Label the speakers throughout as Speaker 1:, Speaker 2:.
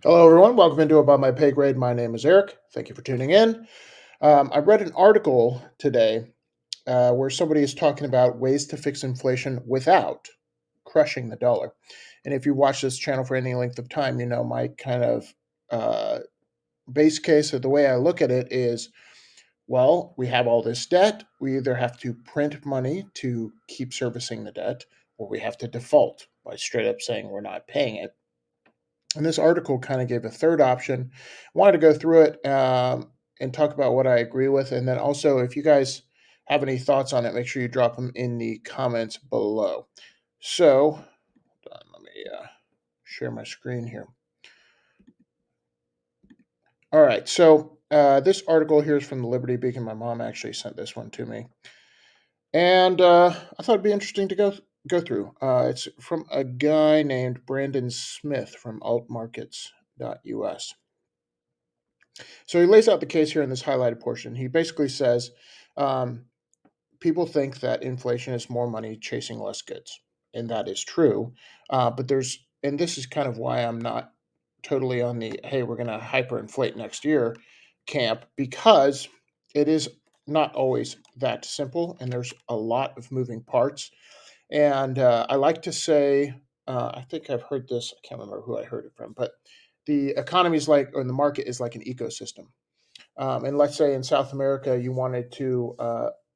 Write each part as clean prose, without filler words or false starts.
Speaker 1: Hello, everyone. Welcome into Above My Pay Grade. My name is Eric. Thank you for tuning in. I read an article today where somebody is talking about ways to fix inflation without crushing the dollar. And if you watch this channel for any length of time, you know my kind of uh, base case or the way I look at it is well, we have all this debt. We either have to print money to keep servicing the debt, or we have to default by straight up saying we're not paying it. And this article kind of gave a third option. I wanted to go through it and talk about what I agree with. And then also, if you guys have any thoughts on it, make sure you drop them in the comments below. So, let me share my screen here. All right. So, this article here is from the Liberty Beacon. My mom actually sent this one to me. And I thought it'd be interesting to go through. It's from a guy named Brandon Smith from altmarkets.us. So he lays out the case here in this highlighted portion. He basically says um, people think that inflation is more money chasing less goods, and that is true. But and this is kind of why I'm not totally on the hey, we're going to hyperinflate next year camp, because it is not always that simple, and there's a lot of moving parts. And I like to say, I think I've heard this, I can't remember who I heard it from, but the economy is like, or the market is like an ecosystem. And let's say in South America, you wanted to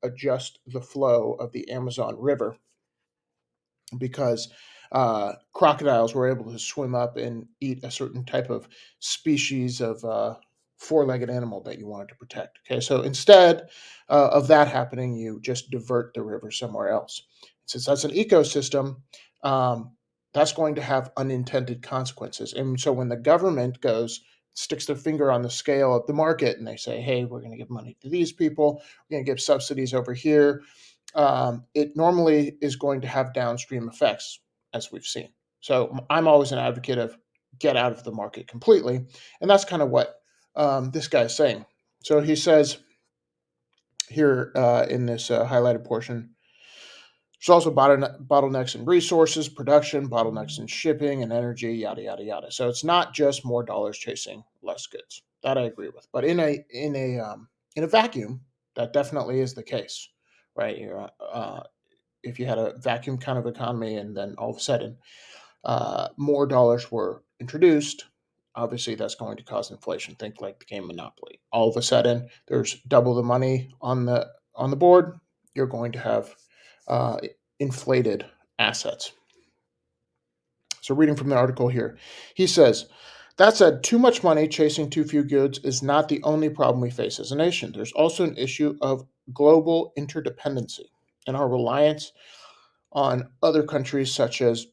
Speaker 1: adjust the flow of the Amazon River because crocodiles were able to swim up and eat a certain type of species of four-legged animal that you wanted to protect. Okay, so instead of that happening, you just divert the river somewhere else. Since that's an ecosystem, um, that's going to have unintended consequences. And so when the government goes sticks their finger on the scale of the market and they say, hey, we're going to give money to these people, we're going to give subsidies over here, it normally is going to have downstream effects, as we've seen. So I'm always an advocate of get out of the market completely, and that's kind of what this guy is saying. So he says here in this highlighted portion, there's also bottlenecks in resources, production, bottlenecks in shipping and energy, yada yada yada. So it's not just more dollars chasing less goods. That I agree with. But in a vacuum, that definitely is the case, right? If you had a vacuum kind of economy and then all of a sudden more dollars were introduced, obviously that's going to cause inflation. Think like the game Monopoly. All of a sudden, there's double the money on the board. You're going to have uh, inflated assets. So, reading from the article here, he says, that said, too much money chasing too few goods is not the only problem we face as a nation. There's also an issue of global interdependency and our reliance on other countries, such as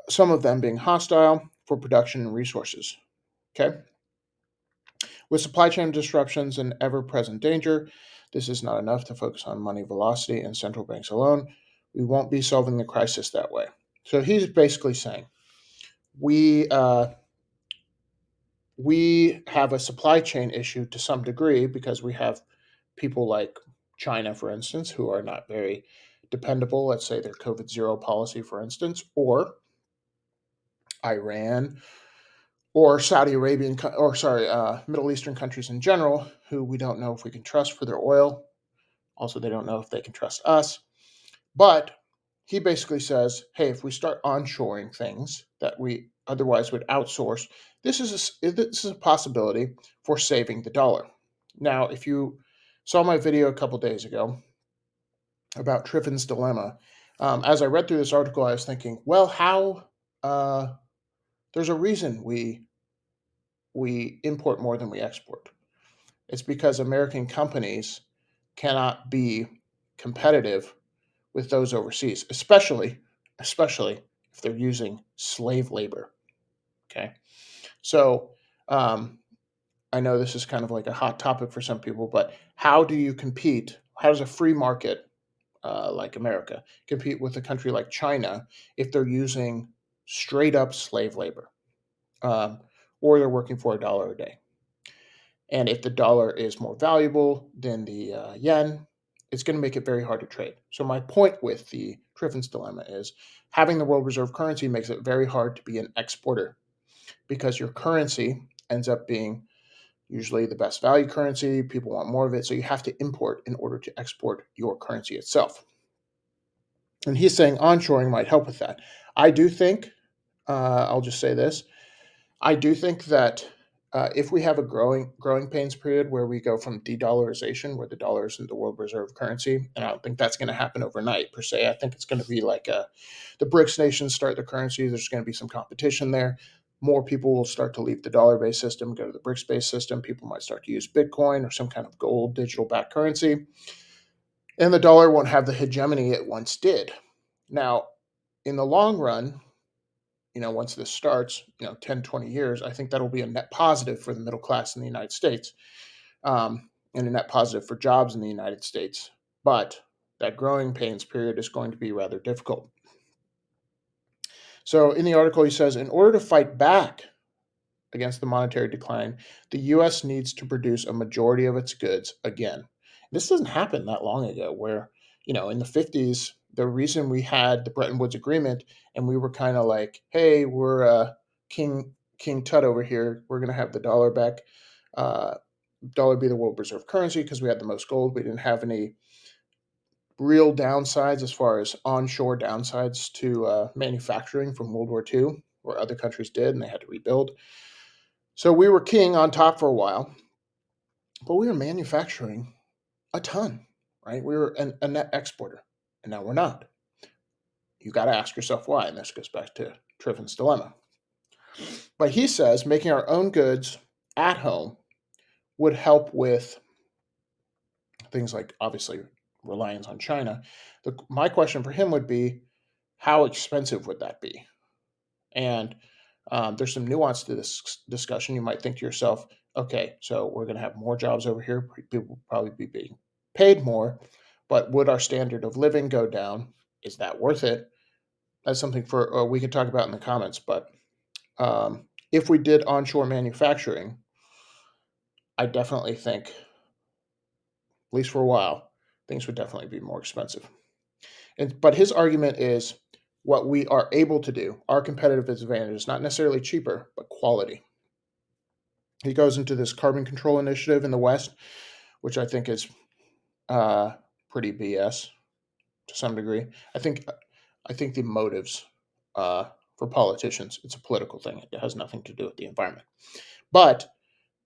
Speaker 1: some of them being hostile for production and resources. Okay. With supply chain disruptions and ever present danger, this is not enough to focus on money velocity and central banks alone. We won't be solving the crisis that way. So he's basically saying we we have a supply chain issue to some degree because we have people like China, for instance, who are not very dependable. Let's say their COVID zero policy, for instance, or Iran or Saudi Arabian, or sorry, Middle Eastern countries in general, who we don't know if we can trust for their oil. Also, they don't know if they can trust us. But he basically says, hey, if we start onshoring things that we otherwise would outsource, this is a possibility for saving the dollar. Now, if you saw my video a couple days ago about Triffin's dilemma, as I read through this article, I was thinking, well, how there's a reason we import more than we export. It's because American companies cannot be competitive with those overseas, especially if they're using slave labor. Okay, so um, I know this is kind of like a hot topic for some people, but how do you compete? How does a free market like America compete with a country like China if they're using straight up slave labor, um, or they're working for $1 a day? And if the dollar is more valuable than the yen, it's going to make it very hard to trade. So my point with the Triffin's dilemma is having the world reserve currency makes it very hard to be an exporter. because your currency ends up being usually the best value currency. People want more of it, so you have to import in order to export your currency itself. And he's saying onshoring might help with that. I do think, I'll just say this, I do think that if we have a growing pains period where we go from de-dollarization, where the dollar is the world reserve currency, and I don't think that's going to happen overnight per se. I think it's going to be like the BRICS nations start their currency. There's going to be some competition there. More people will start to leave the dollar-based system, go to the BRICS-based system. People might start to use Bitcoin or some kind of gold digital-backed currency, and the dollar won't have the hegemony it once did. Now, in the long run, once this starts, 10, 20 years, I think that'll be a net positive for the middle class in the United States, and a net positive for jobs in the United States. But that growing pains period is going to be rather difficult. So in the article, he says, in order to fight back against the monetary decline, the U.S. needs to produce a majority of its goods again. This doesn't happen that long ago, where, in the 50s, the reason we had the Bretton Woods Agreement and we were kind of like, hey, we're King Tut over here. We're going to have the dollar back. Dollar be the world reserve currency because we had the most gold. We didn't have any real downsides as far as onshore downsides to manufacturing from World War II, where other countries did and they had to rebuild. So we were king on top for a while, but we were manufacturing a ton, right? We were a net exporter, and now we're not. You got to ask yourself why, and this goes back to Triffin's dilemma. But he says making our own goods at home would help with things like, obviously, reliance on China. My question for him would be, how expensive would that be? And there's some nuance to this discussion. You might think to yourself, okay, so we're going to have more jobs over here. People will probably be being paid more, but would our standard of living go down? Is that worth it? That's something for we could talk about in the comments. But if we did onshore manufacturing, I definitely think, at least for a while, things would definitely be more expensive. But his argument is what we are able to do, our competitive advantage is not necessarily cheaper, but quality. He goes into this carbon control initiative in the West, which I think is pretty BS to some degree. I think the motives for politicians, it's a political thing. It has nothing to do with the environment. But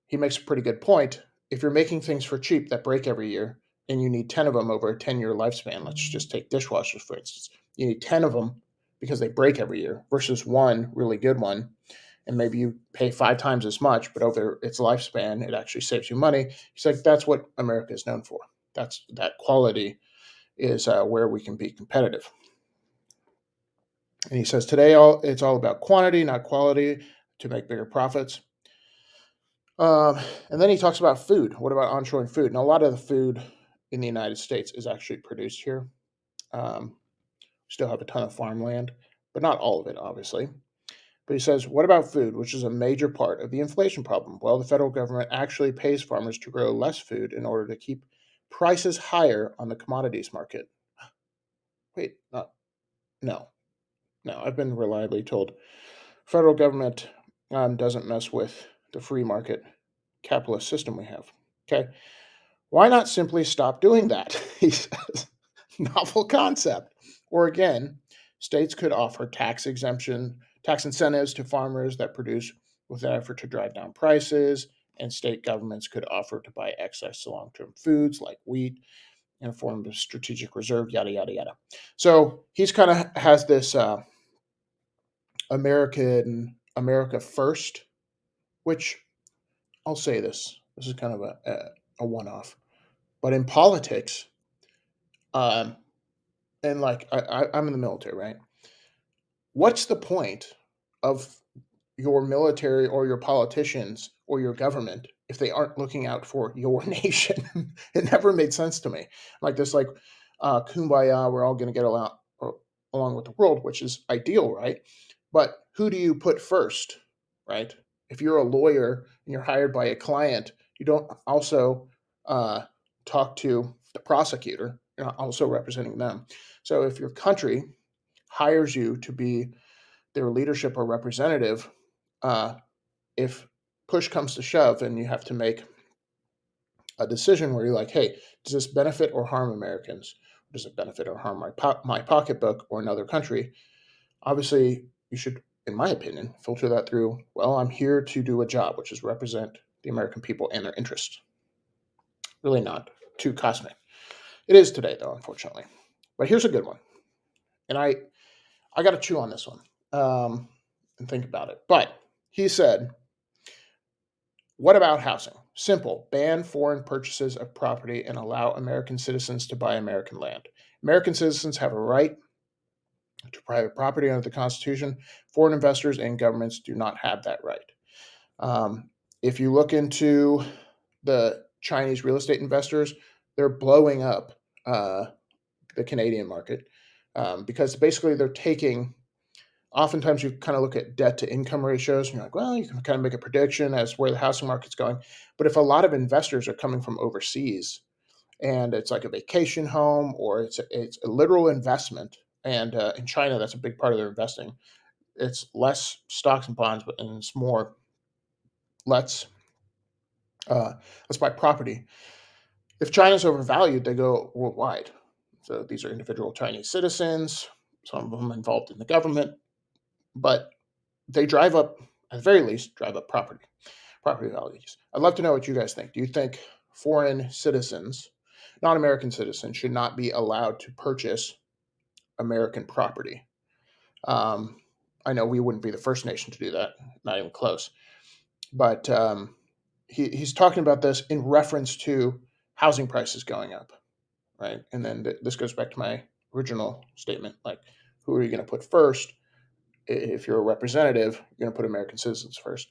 Speaker 1: he makes a pretty good point. If you're making things for cheap that break every year, and you need 10 of them over a 10-year lifespan, let's just take dishwashers, for instance. You need 10 of them because they break every year versus one really good one. And maybe you pay 5 times as much, but over its lifespan, it actually saves you money. He's like, that's what America is known for. That quality is where we can be competitive. And he says today it's all about quantity, not quality, to make bigger profits. And then he talks about food. What about onshoring food? And a lot of the food in the United States is actually produced here. We still have a ton of farmland, but not all of it, obviously. But he says, what about food, which is a major part of the inflation problem? Well, the federal government actually pays farmers to grow less food in order to keep prices higher on the commodities market. Wait, no. I've been reliably told federal government doesn't mess with the free market capitalist system we have. Okay. Why not simply stop doing that? He says, novel concept. Or again, states could offer tax incentives to farmers that produce with an effort to drive down prices, and state governments could offer to buy excess long-term foods like wheat in a form of strategic reserve, yada, yada, yada. So he's kind of has this America first, which I'll say this is kind of a one-off. But in politics, and like I'm in the military, right? What's the point of your military or your politicians or your government if they aren't looking out for your nation? It never made sense to me. Like this, like kumbaya, we're all going to get along with the world, which is ideal, right? But who do you put first, right? If you're a lawyer and you're hired by a client, you don't also talk to the prosecutor. You're not also representing them. So if your country hires you to be their leadership or representative, if push comes to shove and you have to make a decision where you're like, hey, does this benefit or harm Americans? Does it benefit or harm my pocketbook or another country? Obviously, you should, in my opinion, filter that through, well, I'm here to do a job, which is represent the American people and their interests. Really not too cosmic. It is today, though, unfortunately. But here's a good one. And I got to chew on this one and think about it. But he said, what about housing? Simple. Ban foreign purchases of property and allow American citizens to buy American land. American citizens have a right to private property under the Constitution. Foreign investors and governments do not have that right. If you look into the Chinese real estate investors, they're blowing up the Canadian market because basically they're taking. Oftentimes, you kind of look at debt to income ratios, and you're like, well, you can kind of make a prediction as where the housing market's going. But if a lot of investors are coming from overseas, and it's like a vacation home or it's a literal investment, and in China, that's a big part of their investing. It's less stocks and bonds, but and it's more let's let's buy property. If China's overvalued, they go worldwide. So these are individual Chinese citizens, some of them involved in the government, but they drive up, at the very least, drive up property values. I'd love to know what you guys think. Do you think foreign citizens, non-American citizens, should not be allowed to purchase American property? Um, I know we wouldn't be the first nation to do that, not even close. But he's talking about this in reference to housing prices going up, right? And then this goes back to my original statement, like, who are you going to put first? If you're a representative, you're going to put American citizens first.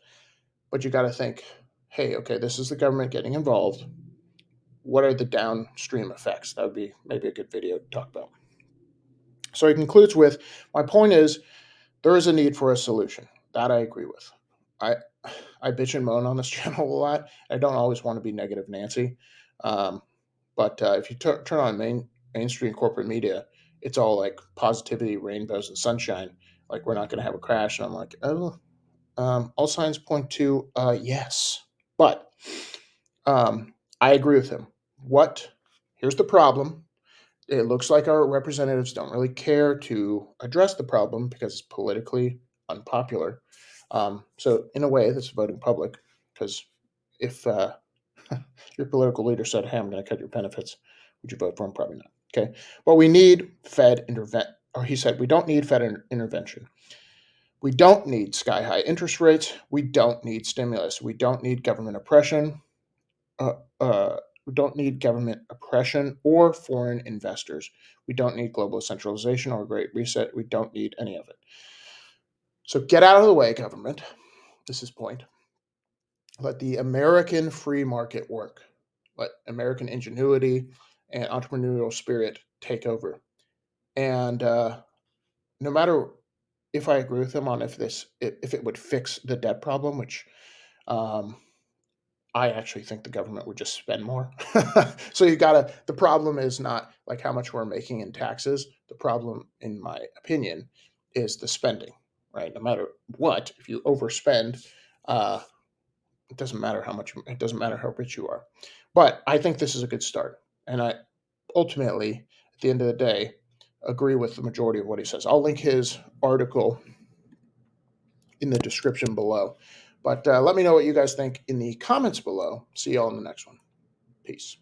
Speaker 1: But you got to think, hey, okay, this is the government getting involved. What are the downstream effects? That would be maybe a good video to talk about. So he concludes with, my point is there is a need for a solution. That I agree with. I I bitch and moan on this channel a lot. I don't always want to be negative Nancy. Um, but if you turn on mainstream corporate media, it's all like positivity, rainbows, and sunshine. Like we're not going to have a crash. And I'm like, oh, all signs point to yes. But I agree with him. What? Here's the problem. It looks like our representatives don't really care to address the problem because it's politically unpopular. So, in a way, that's voting public. Because if your political leader said, "Hey, I'm going to cut your benefits," would you vote for him? Probably not. Okay. But we need Fed intervent. Or he said, we don't need Fed intervention. We don't need sky high interest rates. We don't need stimulus. We don't need government oppression. Uh, we don't need government oppression or foreign investors. We don't need global centralization or great reset. We don't need any of it. So get out of the way, government. This is his point. Let the American free market work. Let American ingenuity and entrepreneurial spirit take over. And no matter if I agree with him on if it would fix the debt problem, which um, I actually think the government would just spend more. So the problem is not like how much we're making in taxes. The problem, in my opinion, is the spending, right? No matter what, if you overspend, uh, it doesn't matter it doesn't matter how rich you are. But I think this is a good start. And I ultimately, at the end of the day, agree with the majority of what he says. I'll link his article in the description below. But let me know what you guys think in the comments below. See y'all in the next one. Peace.